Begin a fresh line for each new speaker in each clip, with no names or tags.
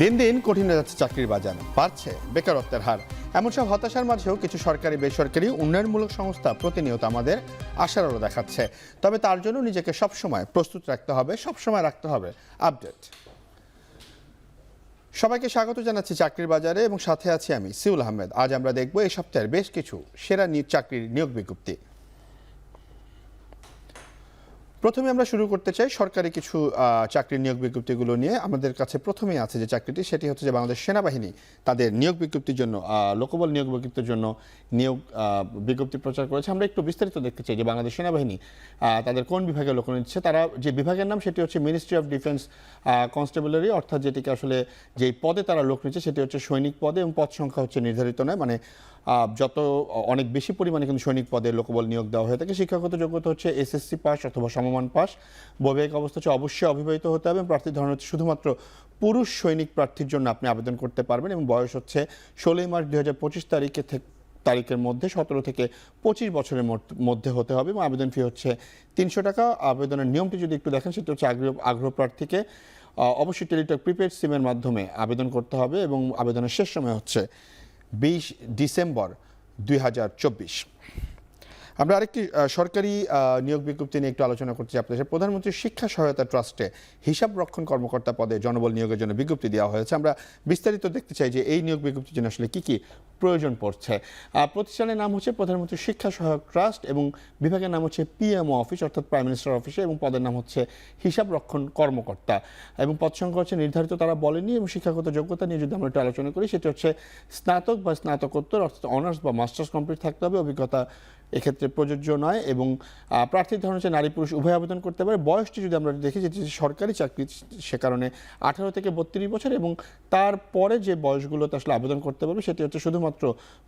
দিন দিন কঠিন হয়ে যাচ্ছে চাকরির বাজার, বাড়ছে বেকারত্বের হার। এমন সব হতাশার মাঝেও কিছু সরকারি বেসরকারি উন্নয়নমূলক সংস্থা প্রতিনিয়ত আমাদের আশার আলো দেখাচ্ছে। তবে তার জন্য নিজেকে সবসময় প্রস্তুত রাখতে হবে, সবসময় রাখতে হবে আপডেট। সবাইকে স্বাগত জানাচ্ছি চাকরির বাজারে এবং সাথে আছি আমি সিউল আহমেদ। আজ আমরা দেখব এই সপ্তাহের বেশ কিছু সেরা চাকরির নিয়োগ বিজ্ঞপ্তি। প্রথমে আমরা শুরু করতে চাই সরকারি কিছু চাকরির নিয়োগ বিজ্ঞপ্তিগুলো নিয়ে। আমাদের কাছে প্রথমেই আছে যে চাকরিটি, সেটি হচ্ছে যে বাংলাদেশ সেনাবাহিনী তাদের নিয়োগ বিজ্ঞপ্তির জন্য লোকবল নিয়োগ বিজ্ঞপ্তির জন্য নিয়োগ বিজ্ঞপ্তি প্রচার করেছে। আমরা একটু বিস্তারিত দেখতে চাই যে বাংলাদেশ সেনাবাহিনী তাদের কোন বিভাগে লোক নিচ্ছে। তারা যে বিভাগের নাম সেটি হচ্ছে মিনিস্ট্রি অফ ডিফেন্স কনস্টেবলারি, অর্থাৎ যেটিকে আসলে যেই পদে তারা লোক নিচ্ছে সেটি হচ্ছে সৈনিক পদে এবং পদ সংখ্যা হচ্ছে নির্ধারিত নয়, মানে যত অনেক বেশি পরিমাণে কিন্তু সৈনিক পদে লোকবল নিয়োগ দেওয়া হয়ে থাকে। শিক্ষাগত যোগ্যতা হচ্ছে এসএসসি পাস অথবা সমমান পাস। বৈবাহিক অবস্থা হচ্ছে অবশ্যই অবিবাহিত হতে হবে। প্রার্থীর ধরন হচ্ছে শুধুমাত্র পুরুষ সৈনিক প্রার্থীর জন্য আপনি আবেদন করতে পারবেন এবং বয়স হচ্ছে 16 মার্চ 2025 তারিখের মধ্যে 17 থেকে 25 বছরের মধ্যে হতে হবে এবং আবেদন ফি হচ্ছে 300 টাকা। আবেদনের নিয়মটি যদি একটু দেখেন সেটি হচ্ছে আগ্রহ প্রার্থীকে অবশ্যই টেলিটক প্রিপেড সিমের মাধ্যমে আবেদন করতে হবে এবং আবেদনের শেষ সময় হচ্ছে 20 ডিসেম্বর 2024। আমরা আরেকটি সরকারি নিয়োগ বিজ্ঞপ্তি নিয়ে একটু আলোচনা করছি আপনাদের। প্রধানমন্ত্রী শিক্ষা সহায়তা ট্রাস্টে হিসাব রক্ষণ কর্মকর্তা পদে জনবল নিয়োগের জন্য বিজ্ঞপ্তি দেওয়া হয়েছে। আমরা বিস্তারিত দেখতে চাই যে এই নিয়োগ বিজ্ঞপ্তির জন্য আসলে কী কী প্রয়োজন পড়ছে। প্রতিষ্ঠানের নাম হচ্ছে প্রধানমন্ত্রী শিক্ষা সহায়ক ট্রাস্ট এবং বিভাগের নাম হচ্ছে পিএমও অফিস অর্থাৎ প্রাইম মিনিস্টার অফিসে এবং পদের নাম হচ্ছে হিসাব রক্ষণ কর্মকর্তা এবং পদ সংখ্যা হচ্ছে নির্ধারিত তারা বলেনি। এবং শিক্ষাগত যোগ্যতা নিয়ে যদি আমরা একটু আলোচনা করি সেটি হচ্ছে স্নাতক বা স্নাতকোত্তর অর্থাৎ অনার্স বা মাস্টার্স কমপ্লিট থাকতে হবে। অভিজ্ঞতা এক্ষেত্রে প্রযোজ্য নয় এবং প্রার্থীর ধরন হচ্ছে নারী পুরুষ উভয় আবেদন করতে পারে। বয়সটি যদি আমরা দেখি যেটি সরকারি চাকরি, সে কারণে 18 থেকে 32 বছর এবং তারপরে যে বয়সগুলোতে আসলে আবেদন করতে পারবে সেটি হচ্ছে শুধুমাত্র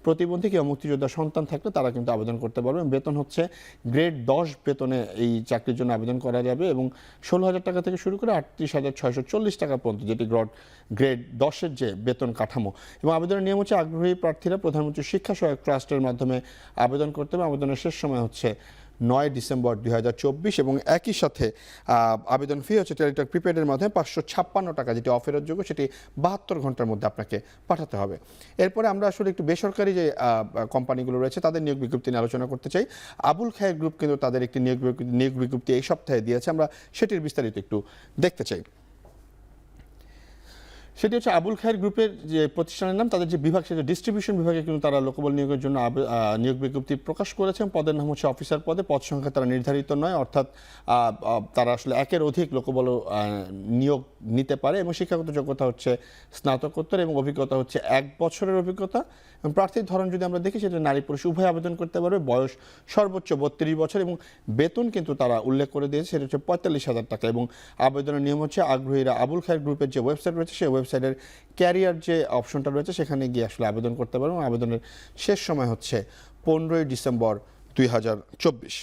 প্রতিবন্ধী কিংবা মুক্তিযোদ্ধার সন্তান থাকলে তারা কিন্তু আবেদন করতে পারবে। বেতন হচ্ছে গ্রেড 10 বেতনে এই চাকরির জন্য আবেদন করা যাবে এবং 16,000 টাকা থেকে শুরু করে 38,640 টাকা পর্যন্ত, যেটি গ্রেড 10-এর যে বেতন কাঠামো। এবং আবেদনের নিয়ম হচ্ছে আগ্রহী প্রার্থীরা প্রধানমন্ত্রী শিক্ষা সহায়ক ট্রাস্টের মাধ্যমে আবেদন করতে হবে। আবেদনের শেষ সময় হচ্ছে 9 ডিসেম্বর 2024 এবং একই সাথে আবেদন ফি হচ্ছে টেলিটক প্রিপেডের মাধ্যমে 556 টাকা, যেটি অফেরত যোগ্য, সেটি 72 ঘন্টার মধ্যে আপনাকে পাঠাতে হবে। এরপরে আমরা আসলে একটু বেসরকারি যে কোম্পানিগুলো রয়েছে তাদের নিয়োগ বিজ্ঞপ্তি নিয়ে আলোচনা করতে চাই। আবুল খায়ের গ্রুপ কিন্তু তাদের একটি নিয়োগ বিজ্ঞপ্তি এই সপ্তাহে দিয়েছে। আমরা সেটির বিস্তারিত একটু দেখতে চাই। সেটি হচ্ছে আবুল খায়ের গ্রুপের যে প্রতিষ্ঠানের নাম, তাদের যে বিভাগ সেটা ডিস্ট্রিবিউশন বিভাগে কিন্তু তারা লোকবল নিয়োগের জন্য নিয়োগ বিজ্ঞপ্তি প্রকাশ করেছেন। পদের নাম হচ্ছে অফিসার পদে। পদ সংখ্যা তারা নির্ধারিত নয়, অর্থাৎ তারা আসলে একের অধিক লোকবল নিয়োগ নিতে পারে এবং শিক্ষাগত যোগ্যতা হচ্ছে স্নাতকোত্তর এবং অভিজ্ঞতা হচ্ছে 1 বছরের অভিজ্ঞতা। এবং প্রার্থীর ধরন যদি আমরা দেখি সেটা নারী পুরুষ উভয় আবেদন করতে পারবে। বয়স সর্বোচ্চ 32 বছর এবং বেতন কিন্তু তারা উল্লেখ করে দিয়েছে সেটা হচ্ছে 45,000 টাকা এবং আবেদনের নিয়ম হচ্ছে আগ্রহীরা আবুল খায়ের গ্রুপের যে ওয়েবসাইট রয়েছে সেই ওয়েবসাইটের ক্যারিয়ার যে অপশনটা রয়েছে সেখানে গিয়ে আসলে আবেদন করতে পারবেন। আবেদনের শেষ সময় হচ্ছে 15 ডিসেম্বর 2024।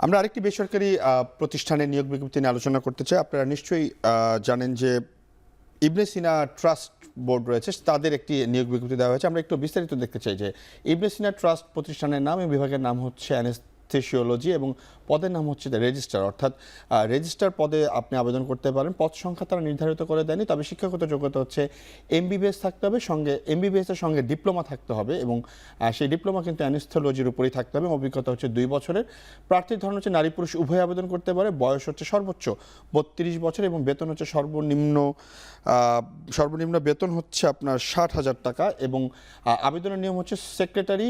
আমরা আরেকটি বেসরকারি প্রতিষ্ঠানের নিয়োগ বিজ্ঞপ্তি নিয়ে আলোচনা করতে চাই। আপনারা নিশ্চয়ই জানেন যে ইবনে সিনা ট্রাস্ট বোর্ড রয়েছে, তাদের একটি নিয়োগ বিজ্ঞপ্তি দেওয়া হয়েছে। আমরা একটু বিস্তারিত দেখতে চাই যে ইবনে সিনা ট্রাস্ট প্রতিষ্ঠানের নাম এবং বিভাগের নাম হচ্ছে অ্যানেস্থেসিওলজি এবং পদের নাম হচ্ছে রেজিস্ট্রার, অর্থাৎ রেজিস্ট্রার পদে আপনি আবেদন করতে পারেন। পদ সংখ্যা তারা নির্ধারিত করে দেয়নি, তবে শিক্ষাগত যোগ্যতা হচ্ছে এমবিবিএস থাকতে হবে, সঙ্গে এমবিবিএসের সঙ্গে ডিপ্লোমা থাকতে হবে এবং সেই ডিপ্লোমা কিন্তু অ্যানেস্থেসিওলজির উপরেই থাকতে হবে। অভিজ্ঞতা হচ্ছে 2 বছরের। প্রার্থীর ধরন হচ্ছে নারী পুরুষ উভয় আবেদন করতে পারে। বয়স হচ্ছে সর্বোচ্চ 32 বছর এবং বেতন হচ্ছে সর্বনিম্ন বেতন হচ্ছে আপনার 60,000 টাকা এবং আবেদনের নিয়ম হচ্ছে সেক্রেটারি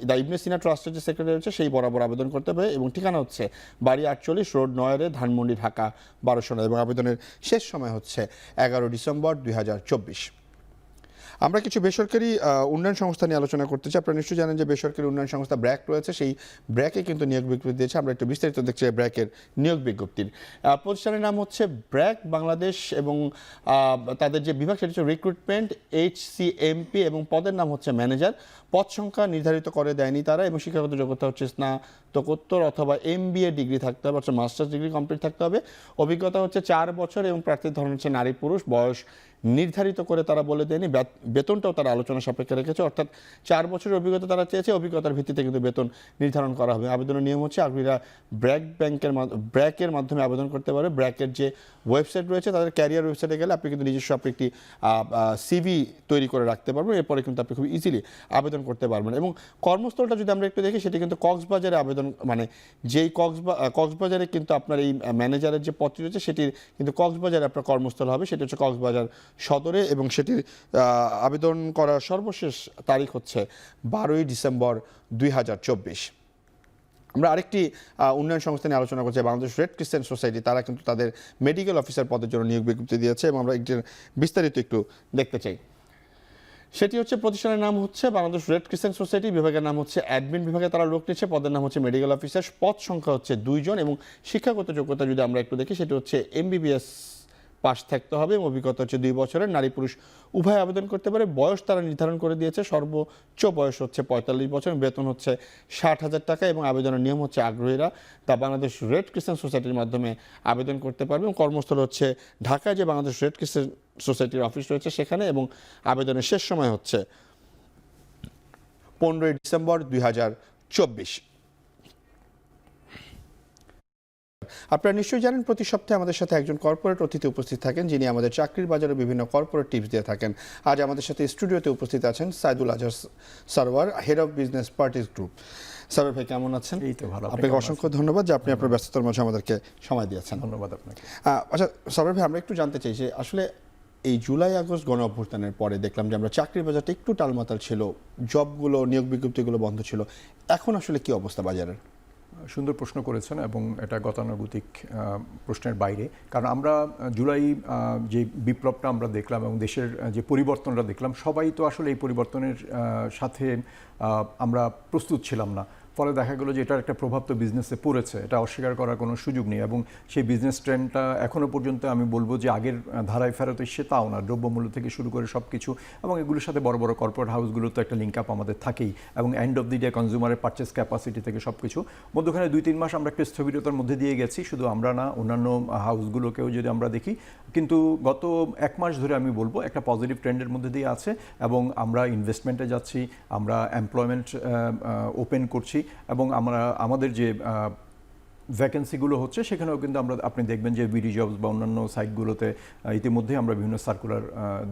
দ্য ইবনে সিনা ট্রাস্টের যে সেক্রেটারি হচ্ছে সেই বরাবর আবেদন করতে হবে এবং ঠিকানা হচ্ছে বাড়ি 48 রোড 9 ধানমন্ডি, ঢাকা 1209 এবং আবেদনের শেষ সময় হচ্ছে 11 ডিসেম্বর 2024। আমরা কিছু বেসরকারি উন্নয়ন সংস্থা নিয়ে আলোচনা করতে চাই। আপনারা নিশ্চয়ই জানেন যে বেসরকারি উন্নয়ন সংস্থা ব্র্যাক রয়েছে, সেই ব্র্যাকে কিন্তু নিয়োগ বিজ্ঞপ্তি দিয়েছে। আমরা একটু বিস্তারিত দেখছি ব্র্যাকের নিয়োগ বিজ্ঞপ্তির। প্রতিষ্ঠানের নাম হচ্ছে ব্র্যাক বাংলাদেশ এবং তাদের যে বিভাগ সেটা হচ্ছে রিক্রুটমেন্ট HCMP এবং পদের নাম হচ্ছে ম্যানেজার। পদ সংখ্যা নির্ধারিত করে দেয়নি তারা এবং শিক্ষাগত যোগ্যতা হচ্ছে স্নাতকোত্তর অথবা MBA ডিগ্রি থাকতে হবে, অর্থাৎ মাস্টার্স ডিগ্রি কমপ্লিট থাকতে হবে। অভিজ্ঞতা হচ্ছে 4 বছর এবং প্রার্থীর ধরন হচ্ছে নারী পুরুষ। বয়স নির্ধারিত করে তারা বলে দেয়নি, বেতনটাও তারা আলোচনা সাপেক্ষে রেখেছে, অর্থাৎ 4 বছরের অভিজ্ঞতা তারা চেয়েছে, অভিজ্ঞতার ভিত্তিতে কিন্তু বেতন নির্ধারণ করা হবে। আবেদনের নিয়ম হচ্ছে আগ্রহীরা ব্র্যাকের মাধ্যমে আবেদন করতে পারে। ব্র্যাকের যে ওয়েবসাইট রয়েছে, তাদের ক্যারিয়ার ওয়েবসাইটে গেলে আপনি কিন্তু নিজস্ব আপনি একটি সিভি তৈরি করে রাখতে পারবেন, এরপরে কিন্তু আপনি খুব ইজিলি আবেদন করতে পারবেন। এবং কর্মস্থলটা যদি আমরা একটু দেখি, সেটি কিন্তু কক্সবাজারে আবেদন, মানে যেই কক্সবাজারে কিন্তু আপনার এই ম্যানেজারের যে পদটি রয়েছে সেটির কিন্তু কক্সবাজারে আপনার কর্মস্থল হবে, সেটি হচ্ছে কক্সবাজার সদরে, এবং সেটির আবেদন করার সর্বশেষ তারিখ হচ্ছে 12ই ডিসেম্বর 2024। আমরা আরেকটি উন্নয়ন সংস্থা নিয়ে আলোচনা করছি, বাংলাদেশ রেড ক্রিসেন্ট সোসাইটি। তারা কিন্তু তাদের মেডিকেল অফিসার পদের জন্য নিয়োগ বিজ্ঞপ্তি দিয়েছে, এবং আমরা একটি বিস্তারিত একটু দেখতে চাই। সেটি হচ্ছে, প্রতিষ্ঠানের নাম হচ্ছে বাংলাদেশ রেড ক্রিসেন্ট সোসাইটি, বিভাগের নাম হচ্ছে অ্যাডমিন বিভাগে তারা লোক নিচ্ছে, পদের নাম হচ্ছে মেডিকেল অফিসার, পদ সংখ্যা হচ্ছে 2 জন, এবং শিক্ষাগত যোগ্যতা যদি আমরা একটু দেখি, সেটি হচ্ছে MBBS পাস থাকতে হবে, এবং অভিজ্ঞতা হচ্ছে 2 বছরের। নারী পুরুষ উভয় আবেদন করতে পারে। বয়স তারা নির্ধারণ করে দিয়েছে, সর্বোচ্চ বয়স হচ্ছে 45 বছর, বেতন হচ্ছে 60,000 টাকা, এবং আবেদনের নিয়ম হচ্ছে আগ্রহীরা তা বাংলাদেশ রেড ক্রিসেন্ট সোসাইটির মাধ্যমে আবেদন করতে পারবে। এবং কর্মস্থল হচ্ছে ঢাকায় যে বাংলাদেশ রেড ক্রিসেন্ট সোসাইটির অফিস রয়েছে সেখানে, এবং আবেদনের শেষ সময় হচ্ছে 15ই ডিসেম্বর 2024। আপনারা নিশ্চয়ই জানেন, প্রতি সপ্তাহে আমাদের সাথে একজন কর্পোরেট অতিথি উপস্থিত থাকেন, যিনি আমাদের চাকরির বাজারে বিভিন্ন কর্পোরেট টিপস দিয়ে থাকেন। আজ আমাদের সাথে স্টুডিওতে উপস্থিত আছেন Saidul Azhar Sarwar, head of business parties group. Sarwar ভাই, কেমন আছেন?
এই তো ভালো।
আপনাকে অসংখ্য ধন্যবাদ যে আপনি আপনার ব্যস্ততার মাঝে আমাদেরকে সময় দিয়েছেন।
ধন্যবাদ আপনাকে।
আচ্ছা সারওয়ার ভাই, আমরা একটু জানতে চাই যে আসলে এই জুলাই আগস্ট গণ অভ্যুত্থানের পরে দেখলাম যে আমরা চাকরির বাজারটা একটু টালমাতাল ছিল, জবগুলো, নিয়োগ বিজ্ঞপ্তিগুলো বন্ধ ছিল। এখন আসলে কি অবস্থা বাজারের?
সুন্দর প্রশ্ন করেছেন, এবং এটা গতানুগতিক প্রশ্নের বাইরে, কারণ আমরা জুলাই যে বিপ্লবটা আমরা দেখলাম এবং দেশের যে পরিবর্তনটা দেখলাম, সবাই তো আসলে এই পরিবর্তনের সাথে আমরা প্রস্তুত ছিলাম না। ফলে দেখা গেলো যে এটার একটা প্রভাব তো বিজনেসে পড়েছে, এটা অস্বীকার করার কোনো সুযোগ নেই। এবং সেই বিজনেস ট্রেন্ডটা এখনও পর্যন্ত আমি বলবো যে আগের ধারায় ফেরত এসে তাও না, দ্রব্যমূল্য থেকে শুরু করে সব কিছু, এবং এগুলোর সাথে বড় বড় কর্পোরেট হাউসগুলো তো একটা লিঙ্ক আপ আমাদের থাকেই, এবং এন্ড অফ দি ডে কনজিউমারের পারচেস ক্যাপাসিটি থেকে সব কিছু মধ্যখানে 2-3 মাস আমরা একটা স্থবিরতার মধ্যে দিয়ে গেছি। শুধু আমরা না, অন্যান্য হাউসগুলোকেও যদি আমরা দেখি, কিন্তু গত 1 মাস ধরে আমি বলবো একটা পজিটিভ ট্রেন্ডের মধ্যে দিয়ে আছে, এবং আমরা ইনভেস্টমেন্টে যাচ্ছি, আমরা এমপ্লয়মেন্ট ওপেন করছি, এবং আমরা আমাদের যে ভ্যাকেন্সিগুলো হচ্ছে সেখানেও কিন্তু আপনি দেখবেন যে বিডি জবস বা অন্যান্য সাইটগুলোতে ইতিমধ্যেই আমরা বিভিন্ন সার্কুলার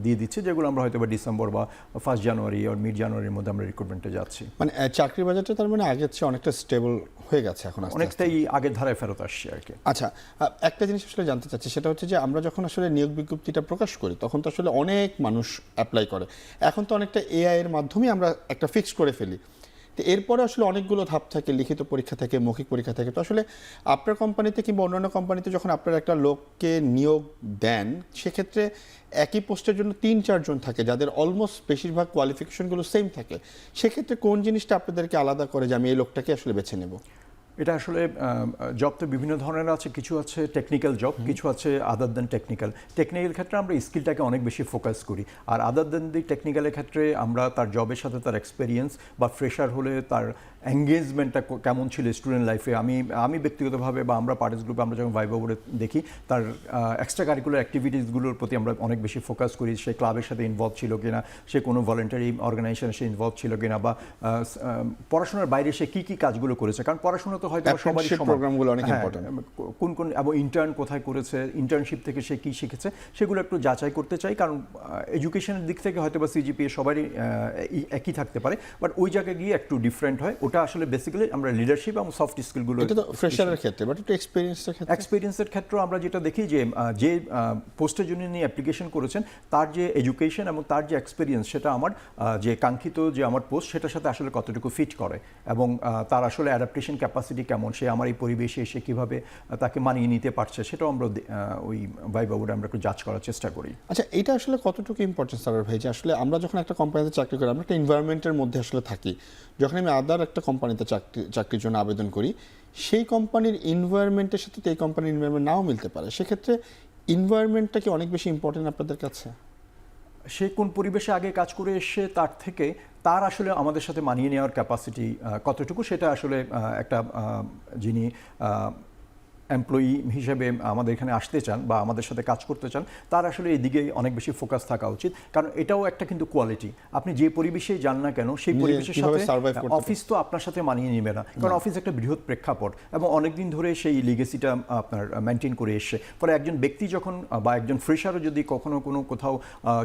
দিয়ে দিচ্ছি, যেগুলো আমরা হয়তো বা ডিসেম্বর বা 1 জানুয়ারি আর মিড জানুয়ারির মধ্যে আমরা রিক্রুটমেন্টে যাচ্ছি।
মানে চাকরি বাজারটা তার মানে আগের চেয়ে অনেকটা স্টেবল হয়ে গেছে, এখন
অনেকটাই আগের ধারায় ফেরত আসছে আর কি।
আচ্ছা, একটা জিনিস আসলে জানতে চাচ্ছি, সেটা হচ্ছে যে আমরা যখন আসলে নিয়োগ বিজ্ঞপ্তিটা প্রকাশ করি তখন তো আসলে অনেক মানুষ অ্যাপ্লাই করে, এখন তো অনেকটা AI এর মাধ্যমে আমরা একটা ফিক্স করে ফেলি। তো এরপরে আসলে অনেকগুলো ধাপ থাকে, লিখিত পরীক্ষা থাকে, মৌখিক পরীক্ষা থাকে। তো আসলে আপনার কোম্পানিতে কিংবা অন্যান্য কোম্পানিতে যখন আপনারা একটা লোককে নিয়োগ দেন, সেক্ষেত্রে একই পোস্টের জন্য 3-4 জন থাকে, যাদের অলমোস্ট বেশিরভাগ কোয়ালিফিকেশনগুলো সেম থাকে। সেক্ষেত্রে কোন জিনিসটা আপনাদেরকে আলাদা করে যে আমি এই লোকটাকে আসলে বেছে নেব?
এটা আসলে জব তো বিভিন্ন ধরনের আছে, কিছু আছে টেকনিক্যাল জব, কিছু আছে আদার দেন টেকনিক্যাল। টেকনিক্যাল ক্ষেত্রে আমরা স্কিলটাকে অনেক বেশি ফোকাস করি, আর আদার দেন দি টেকনিক্যালের ক্ষেত্রে আমরা তার জবের সাথে তার এক্সপেরিয়েন্স বা ফ্রেশার হলে তার এঙ্গেজমেন্টটা কেমন ছিল স্টুডেন্ট লাইফে। আমি ব্যক্তিগতভাবে বা আমরা পার্টিস গ্রুপে আমরা যখন ভাইবা বোর্ডে দেখি, তার এক্সট্রা কারিকুলার অ্যাক্টিভিটিসগুলোর প্রতি আমরা অনেক বেশি ফোকাস করি। সে ক্লাবের সাথে ইনভলভ ছিল কিনা, সে কোনো ভলেন্টারি অর্গানাইজেশনে সে ইনভলভ ছিল কিনা, বা পড়াশোনার বাইরে সে কী কী কাজগুলো করেছে, কারণ পড়াশোনা তো হয়তো সবারই
প্রোগ্রামগুলো অনেক ইম্পর্টেন্ট।
কোন এবং ইন্টার্ন কোথায় করেছে, ইন্টার্নশিপ থেকে সে কী শিখেছে, সেগুলো একটু যাচাই করতে চাই। কারণ এডুকেশনের দিক থেকে হয়তো বা সিজিপিএ সবারই একই থাকতে পারে, বাট ওই জায়গায় গিয়ে একটু ডিফারেন্ট হয়। ওটা আসলে বেসিক্যালি আমরা লিডারশিপ এবং সফট স্কিলগুলো,
এটা তো ফ্রেশারের ক্ষেত্রে, বাট একটু
এক্সপেরিয়েন্সের ক্ষেত্রে আমরা যেটা দেখি যে পোস্টের জন্য নিয়ে অ্যাপ্লিকেশন করেছেন, তার যে এডুকেশন এবং তার যে এক্সপেরিয়েন্স, সেটা আমার যে কাঙ্ক্ষিত যে আমার পোস্ট, সেটার সাথে আসলে কতটুকু ফিট করে, এবং তার আসলে অ্যাডাপ্টেশন ক্যাপাসিটি কেমন, সে আমার এই পরিবেশে এসে কীভাবে তাকে মানিয়ে নিতে পারছে, সেটাও আমরা ওই ভাইবা বোর্ডে আমরা একটু জাজ করার চেষ্টা করি।
আচ্ছা, এটা আসলে কতটুকু ইম্পর্টেন্ট সারওয়ার ভাই, যে আসলে আমরা যখন একটা কোম্পানিতে চাকরি করি, আমরা একটা এনভায়রনমেন্টের মধ্যে আসলে থাকি। যখন আমি আদার একটা কোম্পানিতে চাকরির জন্য আবেদন করি, সেই কোম্পানির এনভায়রনমেন্টের সাথে এই কোম্পানির এনভায়রনমেন্ট নাও মিলতে পারে। সেক্ষেত্রে এনভায়রনমেন্টটা কি অনেক বেশি ইম্পর্টেন্ট আপনাদের কাছে?
সে কোন পরিবেশে আগে কাজ করে এসে তার থেকে তার আসলে আমাদের সাথে মানিয়ে নেওয়ার ক্যাপাসিটি কতটুকু, সেটা আসলে একটা যিনি এমপ্লয়ি হিসেবে আমাদের এখানে আসতে চান বা আমাদের সাথে কাজ করতে চান, তার আসলে এদিকে অনেক বেশি ফোকাস থাকা উচিত। কারণ এটাও একটা কিন্তু কোয়ালিটি, আপনি যে পরিবেশেই যান না কেন সেই পরিবেশের
কিভাবে
সাথে
survive করতে
অফিস তো আপনার সাথে মানিয়ে নেবে না, কারণ অফিস একটা বৃহৎ প্রেক্ষাপট এবং অনেকদিন ধরে সেই লিগেসিটা আপনার মেনটেন করে এসছে। ফলে একজন ব্যক্তি যখন বা একজন ফ্রেশারও যদি কখনো কোনো কোথাও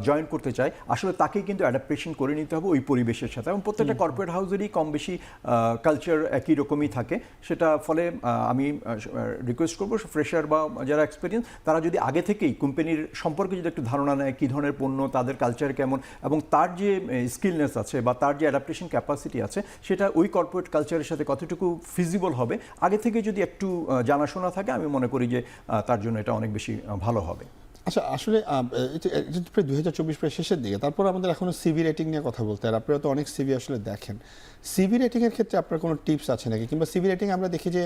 জয়েন করতে চায়, আসলে তাকেই কিন্তু অ্যাডাপ্টেশন করে নিতে হবে ওই পরিবেশের সাথে। এবং প্রত্যেকটা কর্পোরেট হাউসেরই কম বেশি কালচার একই রকমই থাকে, সেটা ফলে আমি রিকোয়েস্ট করবো ফ্রেশার বা যারা এক্সপিরিয়েন্স, তারা যদি আগে থেকেই কোম্পানির সম্পর্কে যদি একটু ধারণা নেয়, কী ধরনের পণ্য, তাদের কালচার কেমন এবং তার যে স্কিলনেস আছে বা তার যে অ্যাডাপ্টেশন ক্যাপাসিটি আছে, সেটা ওই কর্পোরেট কালচারের সাথে কতটুকু ফিজিবল হবে, আগে থেকে যদি একটু জানাশোনা থাকে, আমি মনে করি যে তার জন্য এটা অনেক বেশি ভালো হবে।
আচ্ছা, আসলে এটা প্রায় 2024 প্রায় শেষের দিকে, তারপর আমাদের এখনো সিভি রেটিং নিয়ে কথা বলতে, আর আপনারা তো অনেক সিভি আসলে দেখেন। সিভি রেটিং এর ক্ষেত্রে আপনার কোনো টিপস আছে নাকি? কিংবা সিভি রেটিং আমরা দেখি যে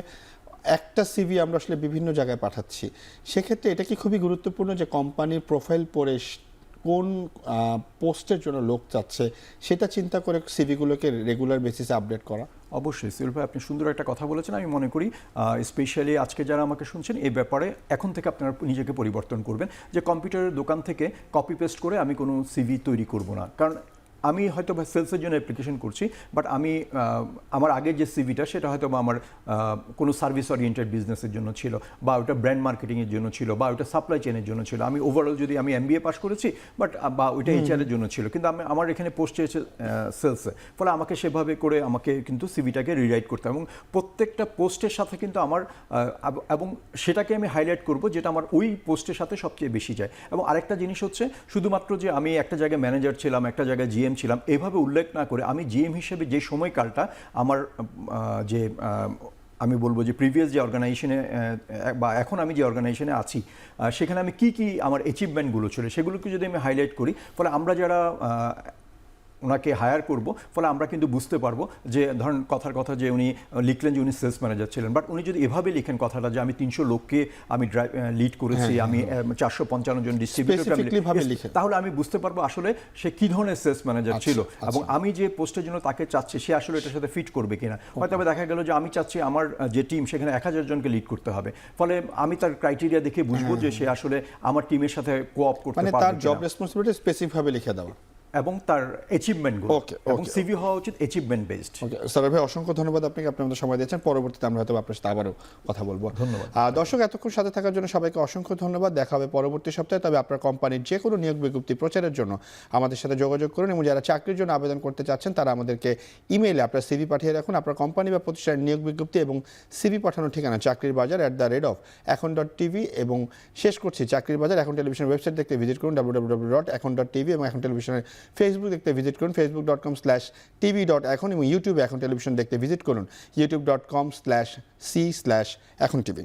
একটা সিভি আমরা আসলে বিভিন্ন জায়গায় পাঠাচ্ছি, সেক্ষেত্রে এটা কি খুবই গুরুত্বপূর্ণ যে কোম্পানির প্রোফাইল পড়ে কোন পোস্টের জন্য লোক চাচ্ছে সেটা চিন্তা করে সিভিগুলোকে রেগুলার বেসিসে আপডেট করা?
অবশ্যই সিল ভাই, আপনি সুন্দর একটা কথা বলেছেন। আমি মনে করি স্পেশালি আজকে যারা আমাকে শুনছেন, এই ব্যাপারে এখন থেকে আপনারা নিজেকে পরিবর্তন করবেন, যে কম্পিউটারের দোকান থেকে কপি পেস্ট করে আমি কোনো সিভি তৈরি করব না। কারণ আমি হয়তো বা সেলসের জন্য অ্যাপ্লিকেশন করছি, বাট আমি আমার আগের যে সিভিটা সেটা হয়তো বা আমার কোনো সার্ভিস ওরিয়েন্টেড বিজনেসের জন্য ছিল, বা ওটা ব্র্যান্ড মার্কেটিংয়ের জন্য ছিল, বা ওটা সাপ্লাই চেনের জন্য ছিল। আমি ওভারঅল যদি আমি MBA পাস করেছি, বাট বা ওইটা HR এর জন্য ছিল, কিন্তু আমার এখানে পোস্ট চেয়েছে সেলসে, ফলে আমাকে সেভাবে করে আমাকে কিন্তু সিভিটাকে রিরাইট করতে হবে এবং প্রত্যেকটা পোস্টের সাথে কিন্তু আমার এবং সেটাকে আমি হাইলাইট করব যেটা আমার ওই পোস্টের সাথে সবচেয়ে বেশি যায়। এবং আরেকটা জিনিস হচ্ছে, শুধুমাত্র যে আমি একটা জায়গায় ম্যানেজার ছিলাম, একটা জায়গায় GM ছিলাম, এভাবে উল্লেখ না করে আমি GM হিসেবে যে সময়কালটা আমার যে আমি বলবো যে প্রিভিয়াস যে অর্গানাইজেশনে বা এখন আমি যে অর্গানাইজেশনে আছি, সেখানে আমি কি আমার অ্যাচিভমেন্টগুলো ছিল সেগুলোকে যদি আমি হাইলাইট করি, ফলে আমরা যারা ওনাকে হায়ার করব, ফলে আমরা কিন্তু বুঝতে পারবো যে ধরেন কথার কথা যে উনি লিখলেন যে উনি সেলস ম্যানেজার ছিলেন, বাট উনি যদি এভাবে লিখেন কথাটা যে আমি 300 লোককে আমি লিড করেছি, আমি 455 জন ডিস্ট্রিবিউটর, তাহলে আমি বুঝতে পারবো আসলে সে কি ধরনের সেলস ম্যানেজার ছিল এবং আমি যে পোস্টের জন্য তাকে চাচ্ছি সে আসলে এটার সাথে ফিট করবে কিনা। হয়তো দেখা গেল যে আমি চাচ্ছি আমার যে টিম সেখানে 1000 জনকে লিড করতে হবে, ফলে আমি তার ক্রাইটেরিয়া দেখে বুঝবো যে সে আসলে আমার টিমের সাথে কোঅপ করতে পারবে,
মানে তার জব রেসপন্সিবিলিটি স্পেসিফিক ভাবে লিখে দেওয়া
এবং তার অ্যাচিভমেন্টগুলো, এবং সিভি হওয়া উচিত অ্যাচিভমেন্ট বেসড।
স্যার ভাই, অসংখ্য ধন্যবাদ আপনাকে, আপনি আমাদের সময় দিয়েছেন। পরবর্তীতে আমরা হয়তো আপনার সাথে আবারও কথা বলবো।
ধন্যবাদ
দর্শক, এতক্ষণ সাথে থাকার জন্য সবাইকে অসংখ্য ধন্যবাদ। দেখা হবে পরবর্তী সপ্তাহে। তবে আপনার কোম্পানির যে কোনো নিয়োগ বিজ্ঞপ্তি প্রচারের জন্য আমাদের সাথে যোগাযোগ করুন, এবং যারা চাকরির জন্য আবেদন করতে চাচ্ছেন তারা আমাদেরকে ইমেইলে আপনার সিভি পাঠিয়ে রাখুন। আপনার কোম্পানি বা প্রতিষ্ঠানের নিয়োগ বিজ্ঞপ্তি এবং সিভি পাঠানোর ঠিকানা চাকরির বাজার @এখন.tv। এবং শেষ করছি, চাকরির বাজার এখন টেলিভিশন ওয়েবসাইট দেখতে ভিজিট করুন www.এখন.tv, এবং এখন টেলিভিশনের ফেসবুক দেখতে ভিজিট করুন facebook.com/tv.এখন, এবং ইউটিউবে এখন টেলিভিশন দেখতে ভিজিট করুন youtube.com/c/এখন TV।